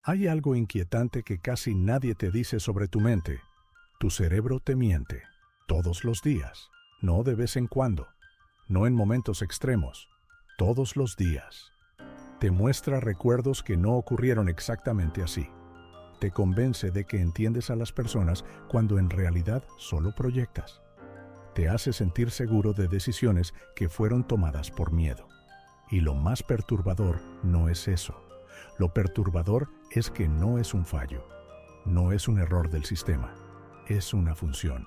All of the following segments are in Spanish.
Hay algo inquietante que casi nadie te dice sobre tu mente. Tu cerebro te miente. Todos los días. No de vez en cuando. No en momentos extremos. Todos los días. Te muestra recuerdos que no ocurrieron exactamente así. Te convence de que entiendes a las personas cuando en realidad solo proyectas. Te hace sentir seguro de decisiones que fueron tomadas por miedo. Y lo más perturbador no es eso. Lo perturbador es que no es un fallo. No es un error del sistema. Es una función.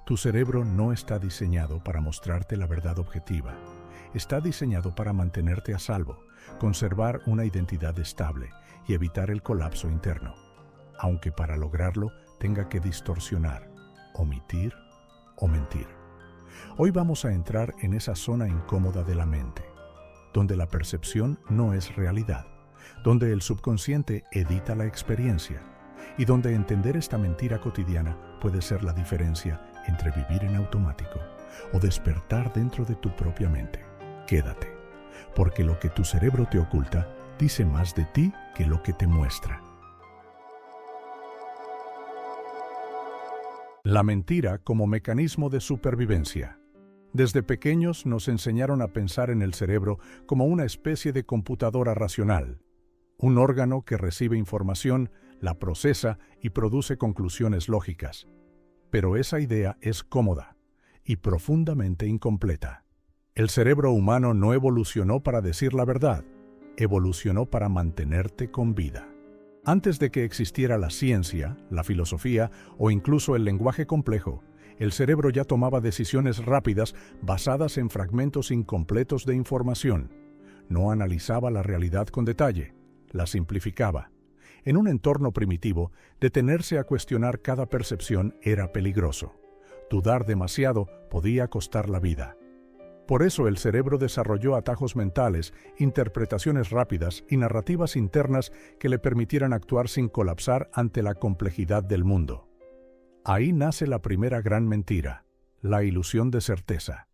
Tu cerebro no está diseñado para mostrarte la verdad objetiva. Está diseñado para mantenerte a salvo, conservar una identidad estable y evitar el colapso interno. Aunque para lograrlo tenga que distorsionar, omitir o mentir. Hoy vamos a entrar en esa zona incómoda de la mente, donde la percepción no es realidad, donde el subconsciente edita la experiencia y donde entender esta mentira cotidiana puede ser la diferencia entre vivir en automático o despertar dentro de tu propia mente. Quédate, porque lo que tu cerebro te oculta dice más de ti que lo que te muestra. La mentira como mecanismo de supervivencia. Desde pequeños nos enseñaron a pensar en el cerebro como una especie de computadora racional, un órgano que recibe información, la procesa y produce conclusiones lógicas. Pero esa idea es cómoda y profundamente incompleta. El cerebro humano no evolucionó para decir la verdad, evolucionó para mantenerte con vida. Antes de que existiera la ciencia, la filosofía o incluso el lenguaje complejo, el cerebro ya tomaba decisiones rápidas basadas en fragmentos incompletos de información. No analizaba la realidad con detalle, la simplificaba. En un entorno primitivo, detenerse a cuestionar cada percepción era peligroso. Dudar demasiado podía costar la vida. Por eso el cerebro desarrolló atajos mentales, interpretaciones rápidas y narrativas internas que le permitieran actuar sin colapsar ante la complejidad del mundo. Ahí nace la primera gran mentira, la ilusión de certeza.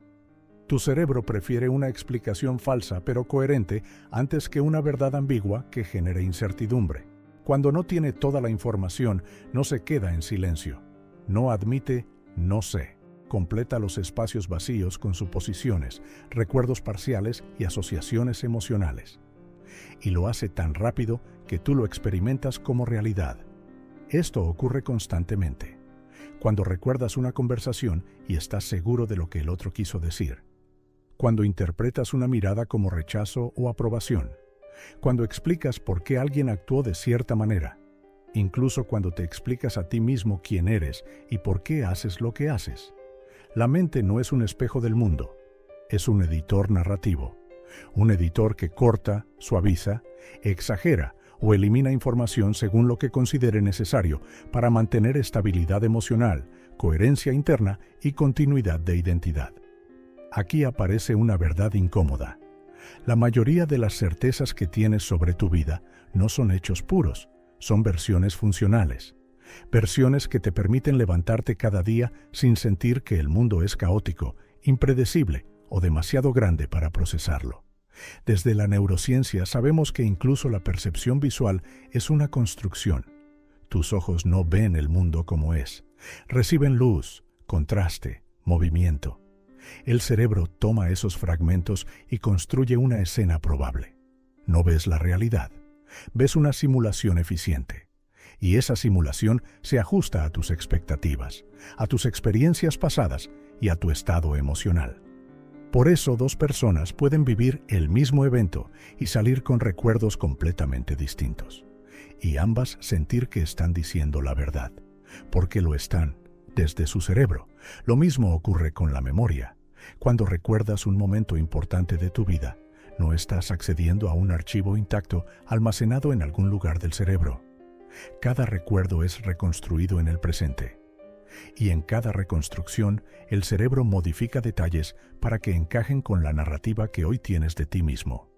Tu cerebro prefiere una explicación falsa pero coherente antes que una verdad ambigua que genere incertidumbre. Cuando no tiene toda la información, no se queda en silencio. No admite "no sé". Completa los espacios vacíos con suposiciones, recuerdos parciales y asociaciones emocionales. Y lo hace tan rápido que tú lo experimentas como realidad. Esto ocurre constantemente. Cuando recuerdas una conversación y estás seguro de lo que el otro quiso decir. Cuando interpretas una mirada como rechazo o aprobación. Cuando explicas por qué alguien actuó de cierta manera. Incluso cuando te explicas a ti mismo quién eres y por qué haces lo que haces. La mente no es un espejo del mundo, es un editor narrativo, un editor que corta, suaviza, exagera o elimina información según lo que considere necesario para mantener estabilidad emocional, coherencia interna y continuidad de identidad. Aquí aparece una verdad incómoda. La mayoría de las certezas que tienes sobre tu vida no son hechos puros, son versiones funcionales. Versiones que te permiten levantarte cada día sin sentir que el mundo es caótico, impredecible o demasiado grande para procesarlo. Desde la neurociencia sabemos que incluso la percepción visual es una construcción. Tus ojos no ven el mundo como es. Reciben luz, contraste, movimiento. El cerebro toma esos fragmentos y construye una escena probable. No ves la realidad. Ves una simulación eficiente. Y esa simulación se ajusta a tus expectativas, a tus experiencias pasadas y a tu estado emocional. Por eso dos personas pueden vivir el mismo evento y salir con recuerdos completamente distintos. Y ambas sentir que están diciendo la verdad, porque lo están, desde su cerebro. Lo mismo ocurre con la memoria. Cuando recuerdas un momento importante de tu vida, no estás accediendo a un archivo intacto almacenado en algún lugar del cerebro. Cada recuerdo es reconstruido en el presente. Y en cada reconstrucción, el cerebro modifica detalles para que encajen con la narrativa que hoy tienes de ti mismo.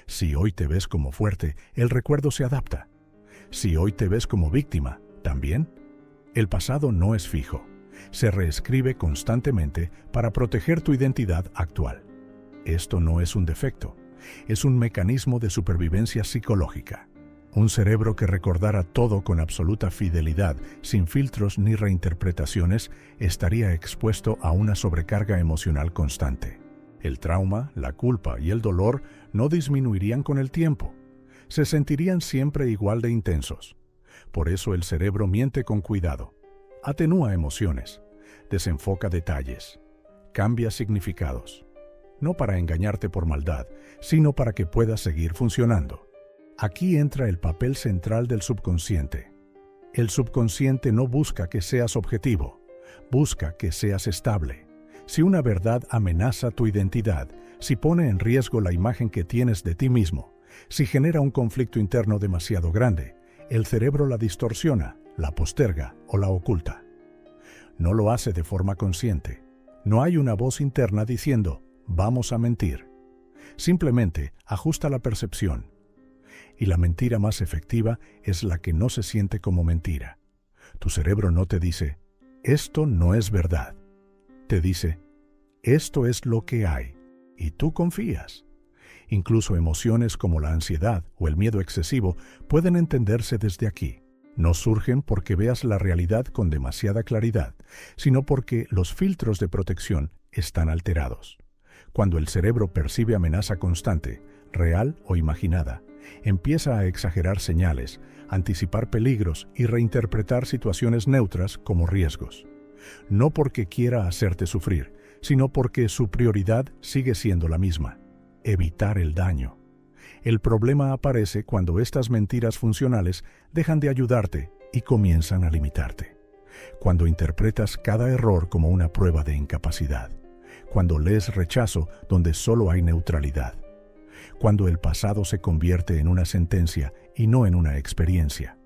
Si hoy te ves como fuerte, el recuerdo se adapta. Si hoy te ves como víctima, ¿también? El pasado no es fijo. Se reescribe constantemente para proteger tu identidad actual. Esto no es un defecto, es un mecanismo de supervivencia psicológica. Un cerebro que recordara todo con absoluta fidelidad, sin filtros ni reinterpretaciones, estaría expuesto a una sobrecarga emocional constante. El trauma, la culpa y el dolor no disminuirían con el tiempo. Se sentirían siempre igual de intensos. Por eso el cerebro miente con cuidado. Atenúa emociones, desenfoca detalles, cambia significados. No para engañarte por maldad, sino para que puedas seguir funcionando. Aquí entra el papel central del subconsciente. El subconsciente no busca que seas objetivo, busca que seas estable. Si una verdad amenaza tu identidad, si pone en riesgo la imagen que tienes de ti mismo, si genera un conflicto interno demasiado grande, el cerebro la distorsiona, la posterga o la oculta. No lo hace de forma consciente. No hay una voz interna diciendo, vamos a mentir. Simplemente ajusta la percepción. Y la mentira más efectiva es la que no se siente como mentira. Tu cerebro no te dice, esto no es verdad. Te dice, esto es lo que hay, y tú confías. Incluso emociones como la ansiedad o el miedo excesivo pueden entenderse desde aquí. No surgen porque veas la realidad con demasiada claridad, sino porque los filtros de protección están alterados. Cuando el cerebro percibe amenaza constante, real o imaginada, empieza a exagerar señales, anticipar peligros y reinterpretar situaciones neutras como riesgos. No porque quiera hacerte sufrir, sino porque su prioridad sigue siendo la misma: evitar el daño. El problema aparece cuando estas mentiras funcionales dejan de ayudarte y comienzan a limitarte. Cuando interpretas cada error como una prueba de incapacidad. Cuando lees rechazo donde solo hay neutralidad. Cuando el pasado se convierte en una sentencia y no en una experiencia.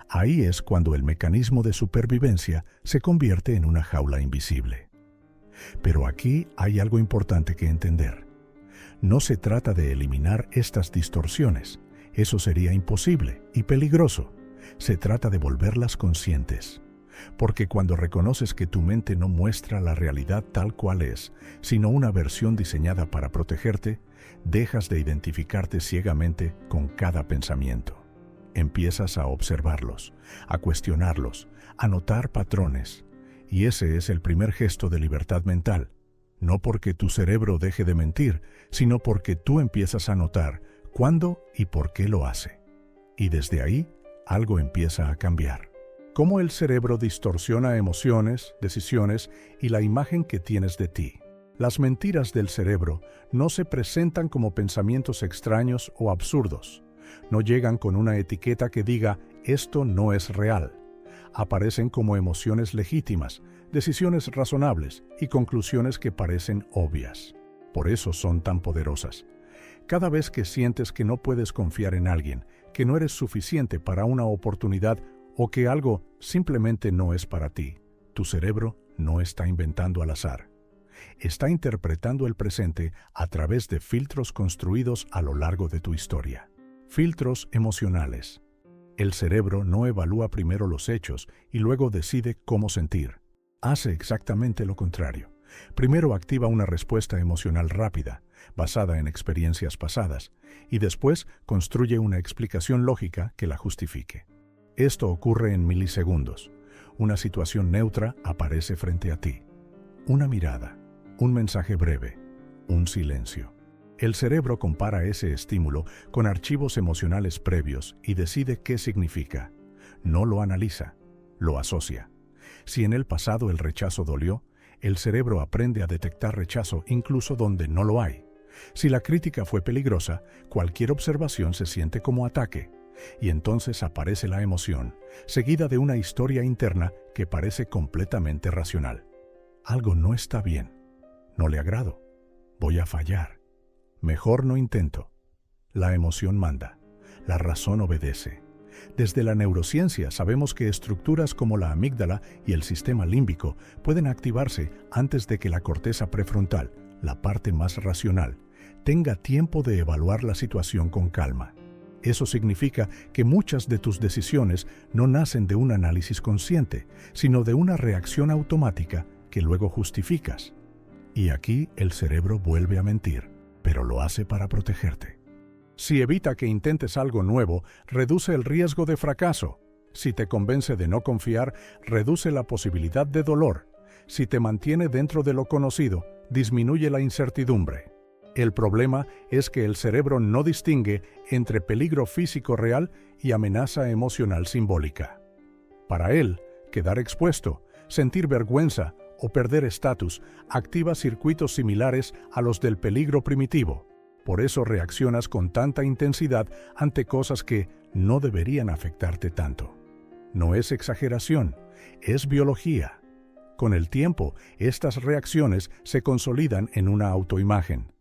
Ahí es cuando el mecanismo de supervivencia se convierte en una jaula invisible. Pero aquí hay algo importante que entender. No se trata de eliminar estas distorsiones. Eso sería imposible y peligroso. Se trata de volverlas conscientes. Porque cuando reconoces que tu mente no muestra la realidad tal cual es, sino una versión diseñada para protegerte, dejas de identificarte ciegamente con cada pensamiento. Empiezas a observarlos, a cuestionarlos, a notar patrones. Y ese es el primer gesto de libertad mental. No porque tu cerebro deje de mentir, sino porque tú empiezas a notar cuándo y por qué lo hace. Y desde ahí, algo empieza a cambiar. Cómo el cerebro distorsiona emociones, decisiones y la imagen que tienes de ti. Las mentiras del cerebro no se presentan como pensamientos extraños o absurdos. No llegan con una etiqueta que diga, esto no es real. Aparecen como emociones legítimas, decisiones razonables y conclusiones que parecen obvias. Por eso son tan poderosas. Cada vez que sientes que no puedes confiar en alguien, que no eres suficiente para una oportunidad o que algo simplemente no es para ti, tu cerebro no está inventando al azar. Está interpretando el presente a través de filtros construidos a lo largo de tu historia. Filtros emocionales. El cerebro no evalúa primero los hechos y luego decide cómo sentir. Hace exactamente lo contrario. Primero activa una respuesta emocional rápida, basada en experiencias pasadas, y después construye una explicación lógica que la justifique. Esto ocurre en milisegundos. Una situación neutra aparece frente a ti. Una mirada, un mensaje breve, un silencio. El cerebro compara ese estímulo con archivos emocionales previos y decide qué significa. No lo analiza, lo asocia. Si en el pasado el rechazo dolió, el cerebro aprende a detectar rechazo incluso donde no lo hay. Si la crítica fue peligrosa, cualquier observación se siente como ataque. Y entonces aparece la emoción, seguida de una historia interna que parece completamente racional. Algo no está bien. No le agrado. Voy a fallar. Mejor no intento. La emoción manda. La razón obedece. Desde la neurociencia sabemos que estructuras como la amígdala y el sistema límbico pueden activarse antes de que la corteza prefrontal, la parte más racional, tenga tiempo de evaluar la situación con calma. Eso significa que muchas de tus decisiones no nacen de un análisis consciente, sino de una reacción automática que luego justificas. Y aquí el cerebro vuelve a mentir, pero lo hace para protegerte. Si evita que intentes algo nuevo, reduce el riesgo de fracaso. Si te convence de no confiar, reduce la posibilidad de dolor. Si te mantiene dentro de lo conocido, disminuye la incertidumbre. El problema es que el cerebro no distingue entre peligro físico real y amenaza emocional simbólica. Para él, quedar expuesto, sentir vergüenza o perder estatus activa circuitos similares a los del peligro primitivo. Por eso reaccionas con tanta intensidad ante cosas que no deberían afectarte tanto. No es exageración, es biología. Con el tiempo, estas reacciones se consolidan en una autoimagen.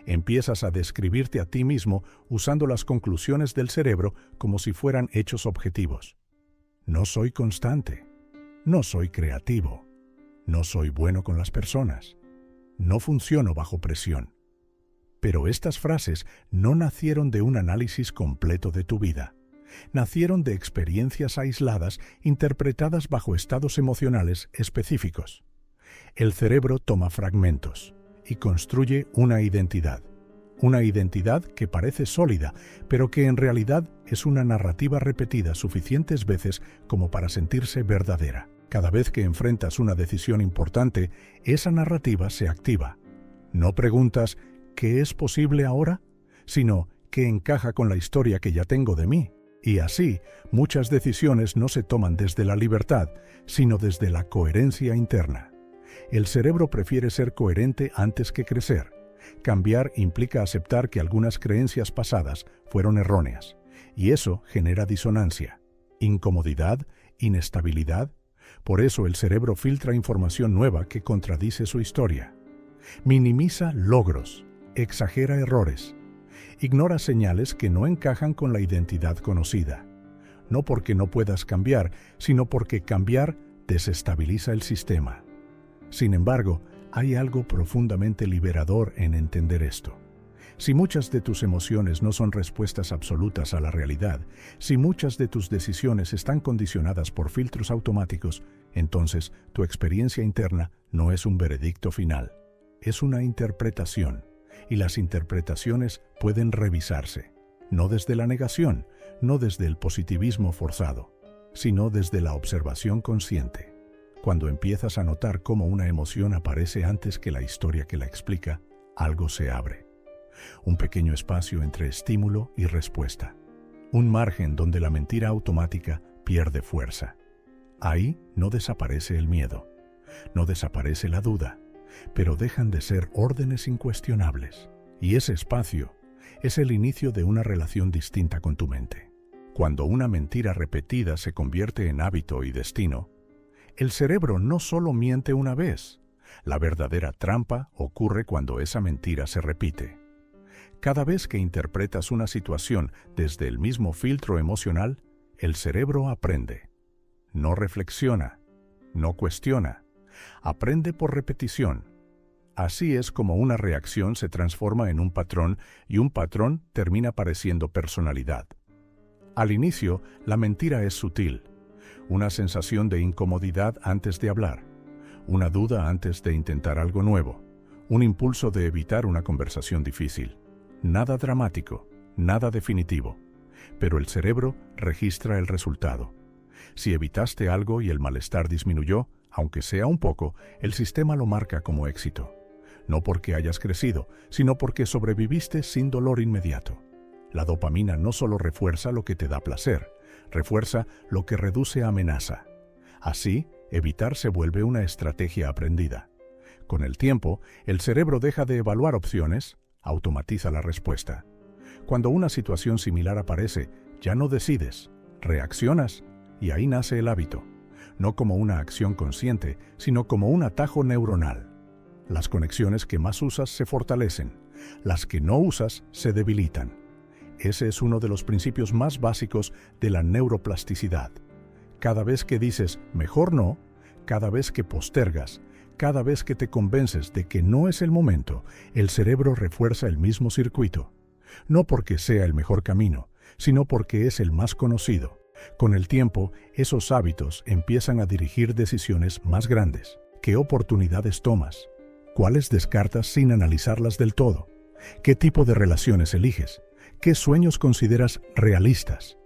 Empiezas a describirte a ti mismo usando las conclusiones del cerebro como si fueran hechos objetivos. No soy constante. No soy creativo. No soy bueno con las personas. No funciono bajo presión. Pero estas frases no nacieron de un análisis completo de tu vida. Nacieron de experiencias aisladas interpretadas bajo estados emocionales específicos. El cerebro toma fragmentos y construye una identidad. Una identidad que parece sólida, pero que en realidad es una narrativa repetida suficientes veces como para sentirse verdadera. Cada vez que enfrentas una decisión importante, esa narrativa se activa. No preguntas ¿qué es posible ahora?, sino ¿qué encaja con la historia que ya tengo de mí? Y así, muchas decisiones no se toman desde la libertad, sino desde la coherencia interna. El cerebro prefiere ser coherente antes que crecer. Cambiar implica aceptar que algunas creencias pasadas fueron erróneas, y eso genera disonancia, incomodidad, inestabilidad. Por eso el cerebro filtra información nueva que contradice su historia. Minimiza logros, exagera errores, ignora señales que no encajan con la identidad conocida. No porque no puedas cambiar, sino porque cambiar desestabiliza el sistema. Sin embargo, hay algo profundamente liberador en entender esto. Si muchas de tus emociones no son respuestas absolutas a la realidad, si muchas de tus decisiones están condicionadas por filtros automáticos, entonces tu experiencia interna no es un veredicto final, es una interpretación. Y las interpretaciones pueden revisarse, no desde la negación, no desde el positivismo forzado, sino desde la observación consciente. Cuando empiezas a notar cómo una emoción aparece antes que la historia que la explica, algo se abre. Un pequeño espacio entre estímulo y respuesta. Un margen donde la mentira automática pierde fuerza. Ahí no desaparece el miedo, no desaparece la duda, pero dejan de ser órdenes incuestionables. Y ese espacio es el inicio de una relación distinta con tu mente. Cuando una mentira repetida se convierte en hábito y destino, el cerebro no solo miente una vez. La verdadera trampa ocurre cuando esa mentira se repite. Cada vez que interpretas una situación desde el mismo filtro emocional, el cerebro aprende. No reflexiona, no cuestiona. Aprende por repetición. Así es como una reacción se transforma en un patrón y un patrón termina pareciendo personalidad. Al inicio, la mentira es sutil. Una sensación de incomodidad antes de hablar. Una duda antes de intentar algo nuevo. Un impulso de evitar una conversación difícil. Nada dramático, nada definitivo. Pero el cerebro registra el resultado. Si evitaste algo y el malestar disminuyó, aunque sea un poco, el sistema lo marca como éxito. No porque hayas crecido, sino porque sobreviviste sin dolor inmediato. La dopamina no solo refuerza lo que te da placer, refuerza lo que reduce amenaza. Así, evitar se vuelve una estrategia aprendida. Con el tiempo, el cerebro deja de evaluar opciones, automatiza la respuesta. Cuando una situación similar aparece, ya no decides, reaccionas, y ahí nace el hábito. No como una acción consciente, sino como un atajo neuronal. Las conexiones que más usas se fortalecen, las que no usas se debilitan. Ese es uno de los principios más básicos de la neuroplasticidad. Cada vez que dices mejor no, cada vez que postergas, cada vez que te convences de que no es el momento, el cerebro refuerza el mismo circuito. No porque sea el mejor camino, sino porque es el más conocido. Con el tiempo, esos hábitos empiezan a dirigir decisiones más grandes. ¿Qué oportunidades tomas? ¿Cuáles descartas sin analizarlas del todo? ¿Qué tipo de relaciones eliges? ¿Qué sueños consideras realistas?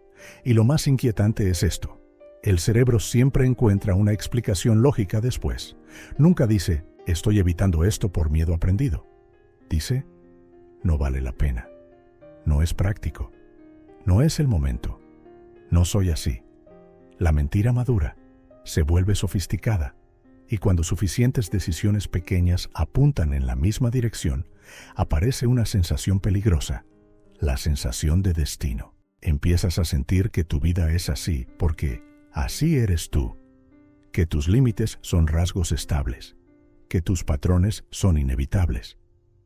Y lo más inquietante es esto. El cerebro siempre encuentra una explicación lógica después. Nunca dice, estoy evitando esto por miedo aprendido. Dice, no vale la pena. No es práctico. No es el momento. No soy así. La mentira madura, se vuelve sofisticada, y cuando suficientes decisiones pequeñas apuntan en la misma dirección, aparece una sensación peligrosa, la sensación de destino. Empiezas a sentir que tu vida es así porque así eres tú, que tus límites son rasgos estables, que tus patrones son inevitables.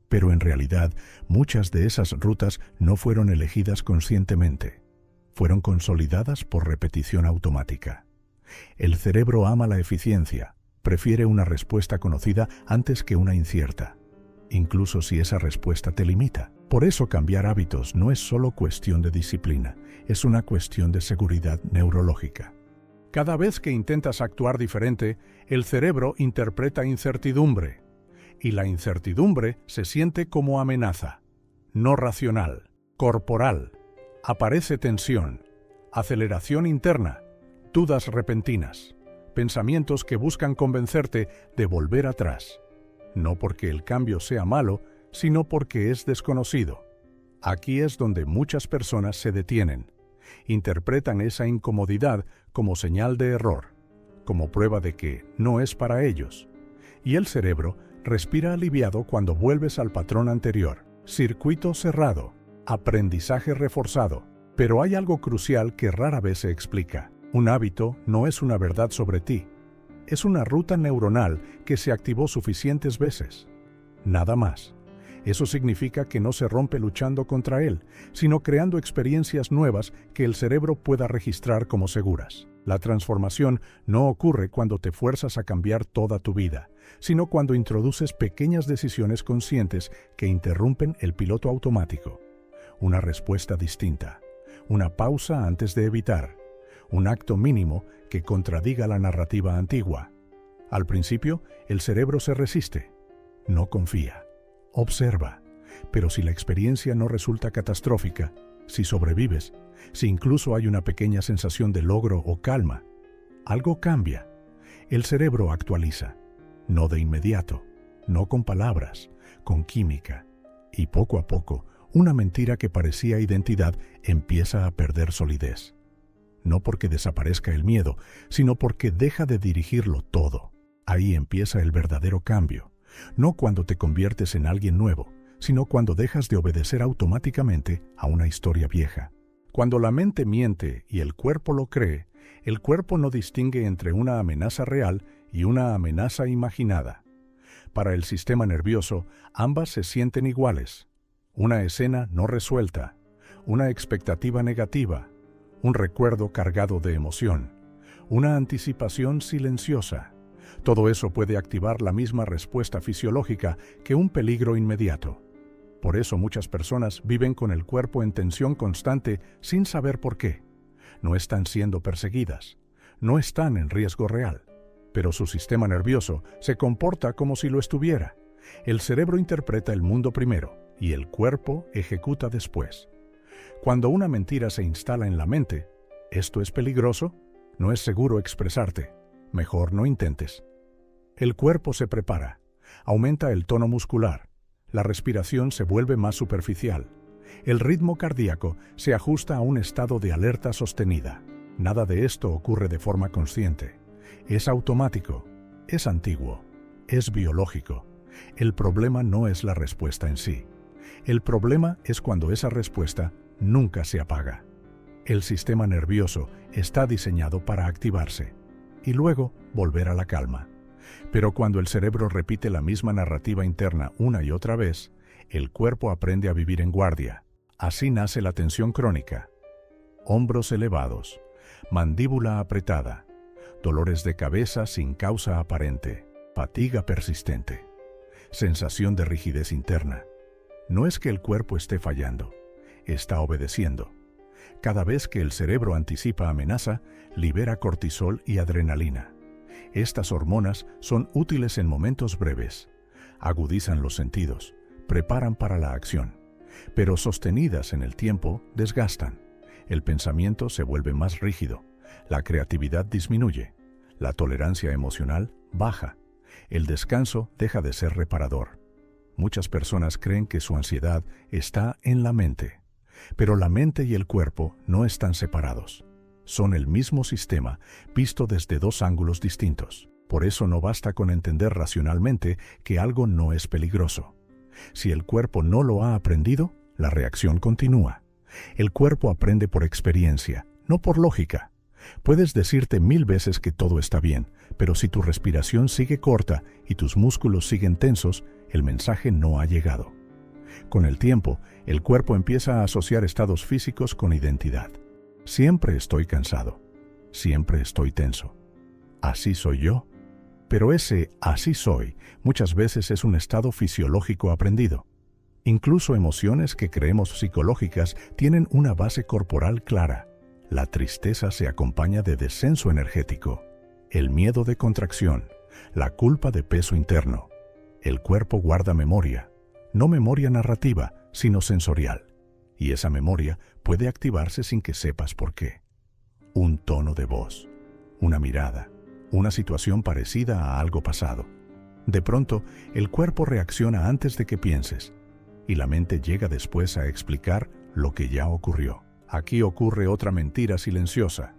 Pero en realidad, muchas de esas rutas no fueron elegidas conscientemente. Fueron consolidadas por repetición automática. El cerebro ama la eficiencia, prefiere una respuesta conocida antes que una incierta, incluso si esa respuesta te limita. Por eso cambiar hábitos no es solo cuestión de disciplina, es una cuestión de seguridad neurológica. Cada vez que intentas actuar diferente, el cerebro interpreta incertidumbre, y la incertidumbre se siente como amenaza, no racional, corporal. Aparece tensión, aceleración interna, dudas repentinas, pensamientos que buscan convencerte de volver atrás. No porque el cambio sea malo, sino porque es desconocido. Aquí es donde muchas personas se detienen. Interpretan esa incomodidad como señal de error, como prueba de que no es para ellos. Y el cerebro respira aliviado cuando vuelves al patrón anterior. Circuito cerrado. Aprendizaje reforzado. Pero hay algo crucial que rara vez se explica. Un hábito no es una verdad sobre ti. Es una ruta neuronal que se activó suficientes veces. Nada más. Eso significa que no se rompe luchando contra él, sino creando experiencias nuevas que el cerebro pueda registrar como seguras. La transformación no ocurre cuando te fuerzas a cambiar toda tu vida, sino cuando introduces pequeñas decisiones conscientes que interrumpen el piloto automático. Una respuesta distinta, una pausa antes de evitar, un acto mínimo que contradiga la narrativa antigua. Al principio, el cerebro se resiste, no confía, observa, pero si la experiencia no resulta catastrófica, si sobrevives, si incluso hay una pequeña sensación de logro o calma, algo cambia. El cerebro actualiza, no de inmediato, no con palabras, con química, y poco a poco, una mentira que parecía identidad empieza a perder solidez. No porque desaparezca el miedo, sino porque deja de dirigirlo todo. Ahí empieza el verdadero cambio. No cuando te conviertes en alguien nuevo, sino cuando dejas de obedecer automáticamente a una historia vieja. Cuando la mente miente y el cuerpo lo cree, el cuerpo no distingue entre una amenaza real y una amenaza imaginada. Para el sistema nervioso, ambas se sienten iguales. Una escena no resuelta, una expectativa negativa, un recuerdo cargado de emoción, una anticipación silenciosa. Todo eso puede activar la misma respuesta fisiológica que un peligro inmediato. Por eso muchas personas viven con el cuerpo en tensión constante sin saber por qué. No están siendo perseguidas, no están en riesgo real, pero su sistema nervioso se comporta como si lo estuviera. El cerebro interpreta el mundo primero y el cuerpo ejecuta después. Cuando una mentira se instala en la mente, ¿esto es peligroso? No es seguro expresarte. Mejor no intentes. El cuerpo se prepara, aumenta el tono muscular, la respiración se vuelve más superficial, el ritmo cardíaco se ajusta a un estado de alerta sostenida. Nada de esto ocurre de forma consciente. Es automático, es antiguo, es biológico. El problema no es la respuesta en sí. El problema es cuando esa respuesta nunca se apaga. El sistema nervioso está diseñado para activarse y luego volver a la calma. Pero cuando el cerebro repite la misma narrativa interna una y otra vez, el cuerpo aprende a vivir en guardia. Así nace la tensión crónica. Hombros elevados, mandíbula apretada, dolores de cabeza sin causa aparente, fatiga persistente, sensación de rigidez interna. No es que el cuerpo esté fallando, está obedeciendo. Cada vez que el cerebro anticipa amenaza, libera cortisol y adrenalina. Estas hormonas son útiles en momentos breves. Agudizan los sentidos, preparan para la acción. pero sostenidas en el tiempo desgastan. El pensamiento se vuelve más rígido, la creatividad disminuye, la tolerancia emocional baja, el descanso deja de ser reparador. Muchas personas creen que su ansiedad está en la mente, pero la mente y el cuerpo no están separados. Son el mismo sistema, visto desde dos ángulos distintos. Por eso no basta con entender racionalmente que algo no es peligroso. Si el cuerpo no lo ha aprendido, la reacción continúa. El cuerpo aprende por experiencia, no por lógica. Puedes decirte 1000 veces que todo está bien, pero si tu respiración sigue corta y tus músculos siguen tensos, el mensaje no ha llegado. Con el tiempo, el cuerpo empieza a asociar estados físicos con identidad. Siempre estoy cansado. Siempre estoy tenso. Así soy yo. Pero ese así soy muchas veces es un estado fisiológico aprendido. Incluso emociones que creemos psicológicas tienen una base corporal clara. La tristeza se acompaña de descenso energético, el miedo de contracción, la culpa de peso interno. El cuerpo guarda memoria, no memoria narrativa, sino sensorial. Y esa memoria puede activarse sin que sepas por qué. Un tono de voz, una mirada, una situación parecida a algo pasado. De pronto, el cuerpo reacciona antes de que pienses, y la mente llega después a explicar lo que ya ocurrió. Aquí ocurre otra mentira silenciosa.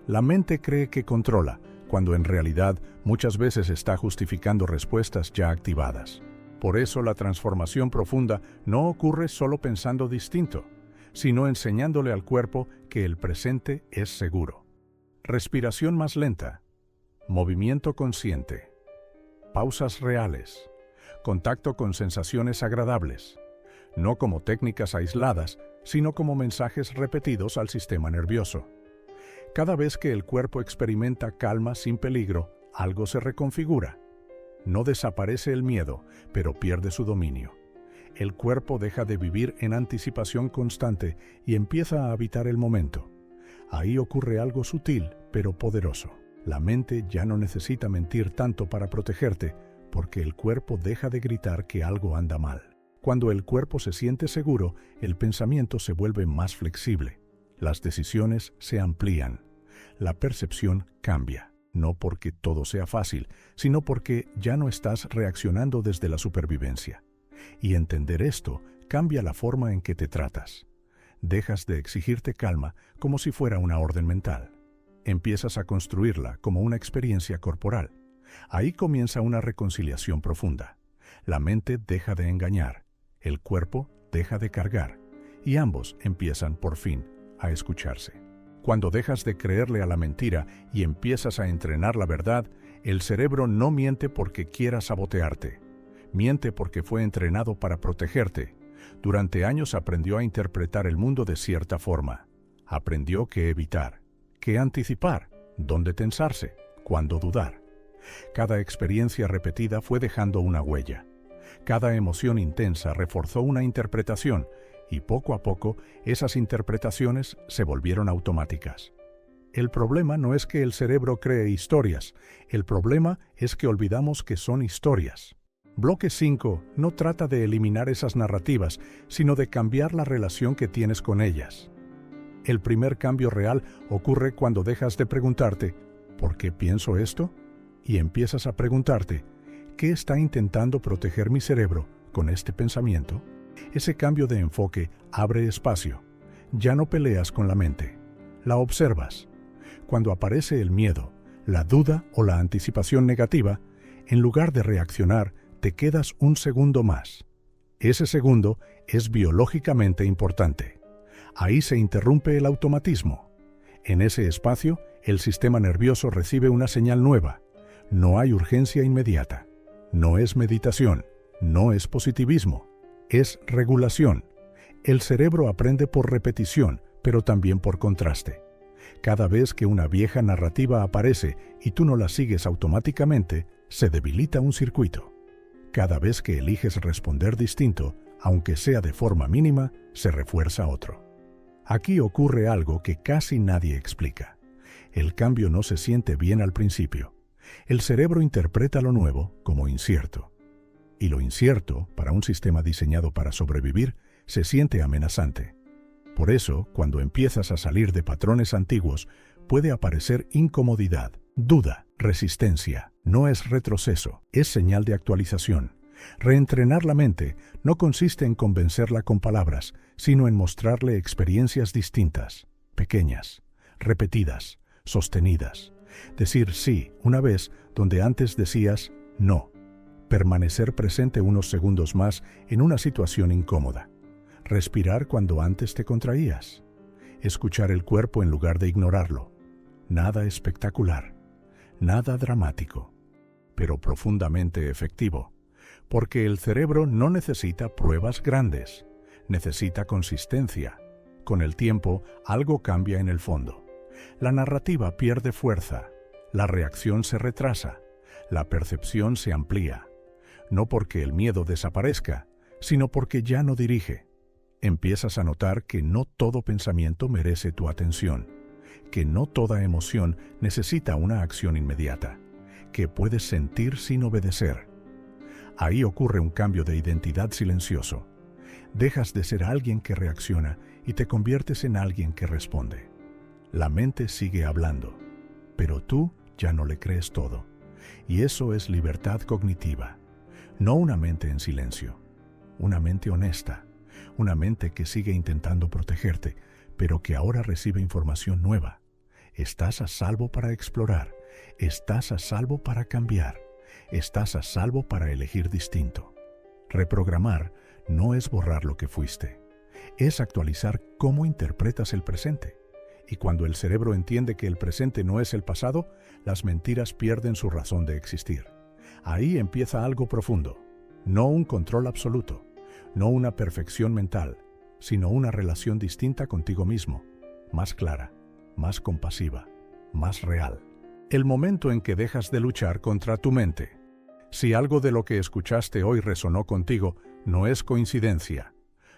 La mente cree que controla, cuando en realidad muchas veces está justificando respuestas ya activadas. Por eso la transformación profunda no ocurre solo pensando distinto, sino enseñándole al cuerpo que el presente es seguro. Respiración más lenta, movimiento consciente, pausas reales, contacto con sensaciones agradables, no como técnicas aisladas, sino como mensajes repetidos al sistema nervioso. Cada vez que el cuerpo experimenta calma sin peligro, algo se reconfigura. No desaparece el miedo, pero pierde su dominio. El cuerpo deja de vivir en anticipación constante y empieza a habitar el momento. Ahí ocurre algo sutil, pero poderoso. La mente ya no necesita mentir tanto para protegerte, porque el cuerpo deja de gritar que algo anda mal. Cuando el cuerpo se siente seguro, el pensamiento se vuelve más flexible. Las decisiones se amplían. La percepción cambia. No porque todo sea fácil, sino porque ya no estás reaccionando desde la supervivencia. Y entender esto cambia la forma en que te tratas. Dejas de exigirte calma como si fuera una orden mental. Empiezas a construirla como una experiencia corporal. Ahí comienza una reconciliación profunda. La mente deja de engañar, el cuerpo deja de cargar, y ambos empiezan por fin a escucharse. Cuando dejas de creerle a la mentira y empiezas a entrenar la verdad, el cerebro no miente porque quiera sabotearte. Miente porque fue entrenado para protegerte. Durante años aprendió a interpretar el mundo de cierta forma. Aprendió qué evitar, qué anticipar, dónde tensarse, cuándo dudar. Cada experiencia repetida fue dejando una huella. Cada emoción intensa reforzó una interpretación, y poco a poco esas interpretaciones se volvieron automáticas. El problema no es que el cerebro cree historias, el problema es que olvidamos que son historias. Bloque 5 no trata de eliminar esas narrativas, sino de cambiar la relación que tienes con ellas. El primer cambio real ocurre cuando dejas de preguntarte, ¿por qué pienso esto? Y empiezas a preguntarte, ¿qué está intentando proteger mi cerebro con este pensamiento? Ese cambio de enfoque abre espacio. Ya no peleas con la mente, la observas. Cuando aparece el miedo, la duda o la anticipación negativa, en lugar de reaccionar, te quedas un segundo más. Ese segundo es biológicamente importante. Ahí se interrumpe el automatismo. En ese espacio, el sistema nervioso recibe una señal nueva. No hay urgencia inmediata. No es meditación. No es positivismo. Es regulación. El cerebro aprende por repetición, pero también por contraste. Cada vez que una vieja narrativa aparece y tú no la sigues automáticamente, se debilita un circuito. Cada vez que eliges responder distinto, aunque sea de forma mínima, se refuerza otro. Aquí ocurre algo que casi nadie explica. El cambio no se siente bien al principio. El cerebro interpreta lo nuevo como incierto. Y lo incierto, para un sistema diseñado para sobrevivir, Se siente amenazante. Por eso, cuando empiezas a salir de patrones antiguos, puede aparecer incomodidad, duda, resistencia. No es retroceso, es señal de actualización. Reentrenar la mente no consiste en convencerla con palabras, sino en mostrarle experiencias distintas, pequeñas, repetidas, sostenidas. Decir sí una vez donde antes decías no. Permanecer presente unos segundos más en una situación incómoda. Respirar cuando antes te contraías. Escuchar el cuerpo en lugar de ignorarlo. Nada espectacular, nada dramático, pero profundamente efectivo. Porque el cerebro no necesita pruebas grandes, necesita consistencia. Con el tiempo, algo cambia en el fondo. La narrativa pierde fuerza, la reacción se retrasa, la percepción se amplía. No porque el miedo desaparezca, sino porque ya no dirige. Empiezas a notar que no todo pensamiento merece tu atención, que no toda emoción necesita una acción inmediata, que puedes sentir sin obedecer. Ahí ocurre un cambio de identidad silencioso. Dejas de ser alguien que reacciona y te conviertes en alguien que responde. La mente sigue hablando, pero tú ya no le crees todo. Y eso es libertad cognitiva. No una mente en silencio, una mente honesta, una mente que sigue intentando protegerte, pero que ahora recibe información nueva. Estás a salvo para explorar, estás a salvo para cambiar, estás a salvo para elegir distinto. Reprogramar no es borrar lo que fuiste, es actualizar cómo interpretas el presente. Y cuando el cerebro entiende que el presente no es el pasado, las mentiras pierden su razón de existir. Ahí empieza algo profundo, no un control absoluto, no una perfección mental, sino una relación distinta contigo mismo, más clara, más compasiva, más real. El momento en que dejas de luchar contra tu mente. Si algo de lo que escuchaste hoy resonó contigo, no es coincidencia.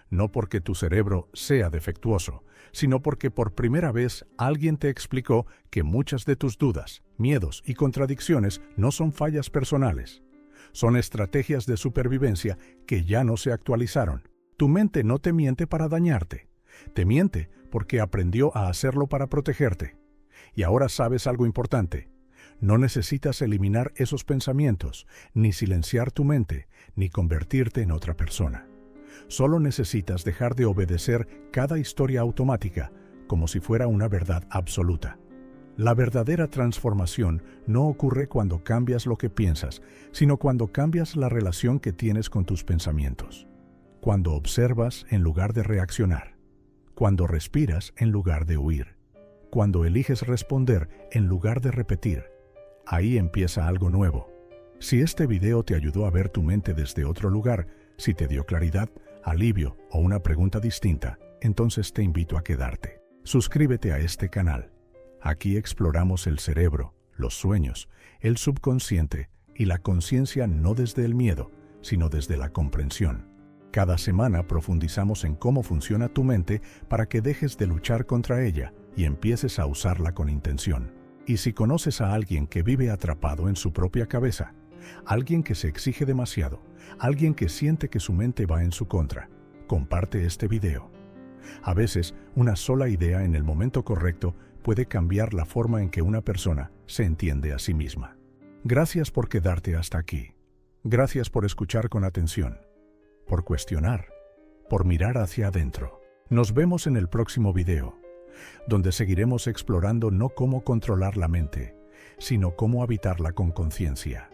No porque tu cerebro sea defectuoso, sino porque por primera vez alguien te explicó que muchas de tus dudas, miedos y contradicciones no son fallas personales. Son estrategias de supervivencia que ya no se actualizaron. Tu mente no te miente para dañarte. Te miente porque aprendió a hacerlo para protegerte. Y ahora sabes algo importante. No necesitas eliminar esos pensamientos, ni silenciar tu mente, ni convertirte en otra persona. Solo necesitas dejar de obedecer cada historia automática como si fuera una verdad absoluta. La verdadera transformación no ocurre cuando cambias lo que piensas, sino cuando cambias la relación que tienes con tus pensamientos. Cuando observas en lugar de reaccionar. Cuando respiras en lugar de huir. Cuando eliges responder en lugar de repetir. Ahí empieza algo nuevo. Si este video te ayudó a ver tu mente desde otro lugar, si te dio claridad, alivio o una pregunta distinta, entonces te invito a quedarte. Suscríbete a este canal. Aquí exploramos el cerebro, los sueños, el subconsciente y la conciencia no desde el miedo, sino desde la comprensión. Cada semana profundizamos en cómo funciona tu mente para que dejes de luchar contra ella y empieces a usarla con intención. Y si conoces a alguien que vive atrapado en su propia cabeza, alguien que se exige demasiado, alguien que siente que su mente va en su contra, comparte este video. A veces, una sola idea en el momento correcto puede cambiar la forma en que una persona se entiende a sí misma. Gracias por quedarte hasta aquí. Gracias por escuchar con atención, por cuestionar, por mirar hacia adentro. Nos vemos en el próximo video, donde seguiremos explorando no cómo controlar la mente, sino cómo habitarla con conciencia.